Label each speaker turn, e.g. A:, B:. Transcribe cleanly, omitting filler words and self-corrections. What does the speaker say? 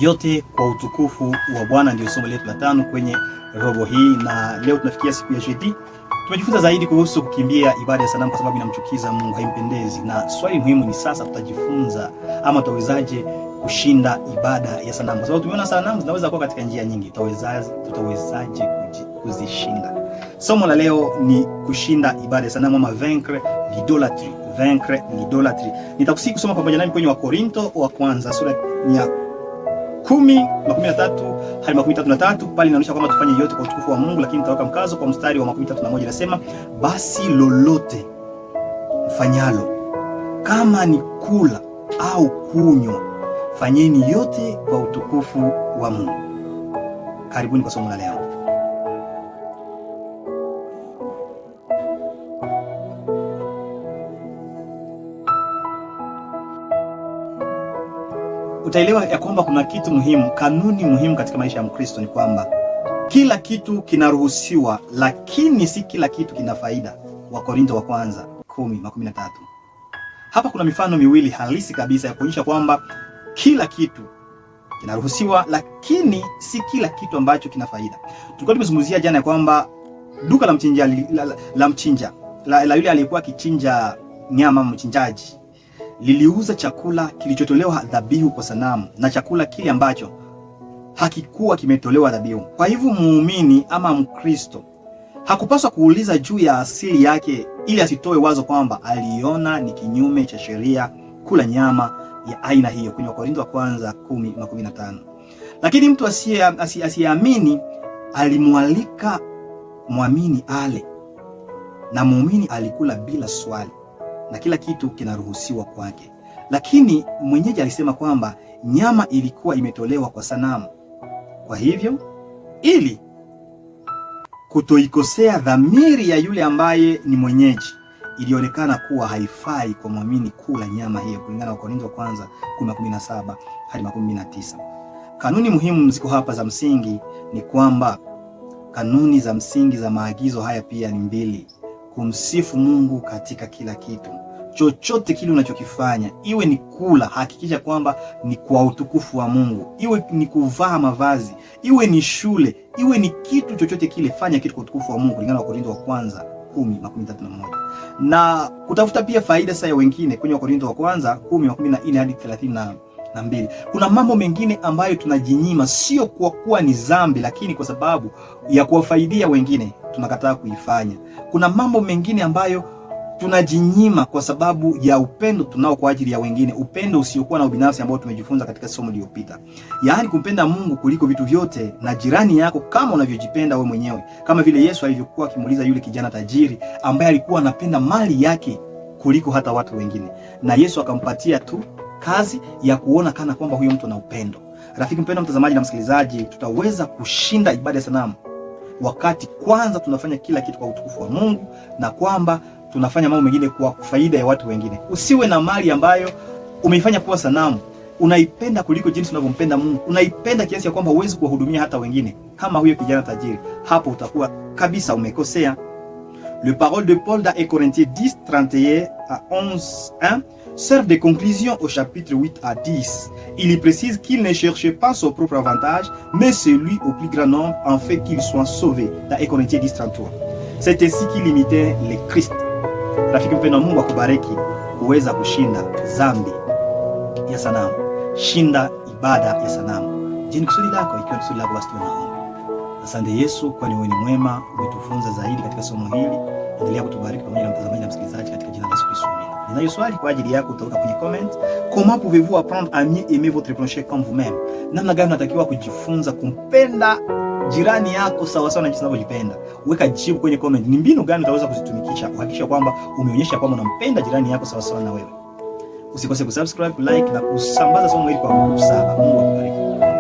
A: yote kwa utukufu wa Bwana, ndio somo letu la 5 kwenye robo hii, na leo tunafikia siku ya jeudi. Tumejifunza zaidi kuhusu kukimbia ibada ya sanamu kwa sababu inamchukiza Mungu, haimpendezi. Na swali muhimu ni sasa tutajifunza ama tutawezaje kushinda ibada ya sanamu? Kwa sababu tumeona sanamu zinaweza kuwa katika njia nyingi. Tutawezaje kuzishinda? Somo la leo ni kushinda ibada ya sanamu ama vaincre l'idolâtrie. Vaincre l'idolâtrie. Nitakusihi kusoma pamoja nami kwenye Wakorinto wa kwanza sura ya 10:13 hadi 33. Pale inaonyesha kwamba tufanye yote kwa utukufu wa Mungu, lakini nitaweka mkazo kwa mstari wa 31. Inasema, basi lolote mfanyalo, kama ni kula au kunywa, fanyeni yote kwa utukufu wa Mungu. Karibuni kwa somo la leo. Utaelewa ya kwamba kuna kitu muhimu, kanuni muhimu katika maisha ya Mkristo ni kwamba kila kitu kinaruhusiwa, lakini si kila kitu kina faida. Wakorinto wa kwanza 10:13. Hapa kuna mifano miwili halisi kabisa ya kuonyesha kwamba kila kitu kinaruhusiwa, lakini si kila kitu ambacho kina faida. Tulikuwa tumezungumzia jana ya kwamba duka la mchinja la yule aliyekuwa akichinja nyama, mchinjaji, liliuza chakula kilichotolewa dhabihu kwa sanamu na chakula kile ambacho hakikuwa kimetolewa dhabihu. Kwa hivyo muumini ama Mkristo hakupaswa kuuliza juu ya asili yake ili asitoe wazo kwamba aliona ni kinyume cha sheria kula nyama ya aina hiyo, kwenye Wakorintho wa kwanza 10:15. Lakini mtu asiyeamini alimwalika muamini ale, na muumini alikula bila swali, na kila kitu kinaruhusiwa kwake. Lakini mwenyeji alisema kwamba nyama ilikuwa imetolewa kwa sanamu. Kwa hivyo, ili kutoikosea dhamiri ya yule ambaye ni mwenyeji, ilionekana kuwa haifai kwa muamini kula nyama hiyo, kulingana na Wakorintho wa kwanza 10:17 hadi 19. Kanuni muhimu ziko hapa za msingi ni kwamba kanuni za msingi za maagizo haya pia ni mbili: kumsifu Mungu katika kila kitu. Chochote kile unachokifanya, iwe ni kula, hakikisha kwamba ni kwa utukufu wa Mungu. Iwe ni kuvaa mavazi, iwe ni shule, iwe ni kitu chochote kile, fanya kitu kwa utukufu wa Mungu, kulingana na Wakorintho wa kwanza 10:31. Na kutafuta pia faida sasa ya wengine, kwenye Wakorintho wa kwanza 10:14 hadi 32. Kuna mambo mengine ambayo tunajinyima, sio kwa kuwa ni dhambi, lakini kwa sababu ya kuwafaidia wengine tunakataa kuifanya. Kuna mambo mengine ambayo tunajinyima kwa sababu ya upendo tunao kwa ajili ya wengine, upendo usiokuwa na ubinafsi ambao tumejifunza katika somo lililopita. Yaani kumpenda Mungu kuliko vitu vyote na jirani yako kama unavyojipenda wewe mwenyewe, kama vile Yesu alivyokuwa akimuuliza yule kijana tajiri ambaye alikuwa anapenda mali yake kuliko hata watu wengine, na Yesu akampatia tu kazi ya kuona kana kwamba huyo mtu ana upendo. Rafiki mpendwa, mtazamaji na msikilizaji, tutaweza kushinda ibada ya sanamu wakati kwanza tunafanya kila kitu kwa utukufu wa Mungu, na kwamba tunafanya mambo mengine kwa faida ya watu wengine. Usiwe na mali ambayo umeifanya kuwa sanamu, unaipenda kuliko jinsi unavyompenda Mungu. Unaipenda kiasi ya kwamba huwezi kuwahudumia hata wengine, kama huyo kijana tajiri. Hapo utakuwa kabisa umekosea. Le parole de Paul dans 1 Corinthiens 10:31 à 11:1 servent de conclusion au chapitre 8 à 10. Il y précise qu'il ne cherchait pas son propre avantage, mais celui au plus grand nombre, en fait qu'il soit sauvé. Dans 1 Corinthiens 10:33. C'est ainsi qu'il imitait le Christ. Rafiki mpendwa, Mungu akubariki kuweza kushinda dhambi ya sanamu. Shinda ibada ya sanamu. Je, ni kusudi lako? Ikiwa ni kusudi lako, basi tunaomba. Asante Yesu, kwani wewe ni mwema, umetufunza zaidi katika somo hili. Endelea kutubariki pamoja na mtazamaji na msikilizaji katika jina la Yesu Kristo. Ninayo swali kwa ajili yako, utaweka kwenye comment. Comment pouvez-vous apprendre à mieux aimer votre prochain comme vous-même? Namna gani unatakiwa kujifunza kumpenda jirani yako sawa sawa na jinsi unavyojipenda? Weka jibu kwenye comment. Ni mbinu gani utaweza kuzitumikisha kuhakikisha kwamba umeonyesha kwamba unampenda jirani yako sawa sawa na wewe? Usikose kusubscribe, like na kusambaza somo hili kwa watu saba. Mungu akubariki.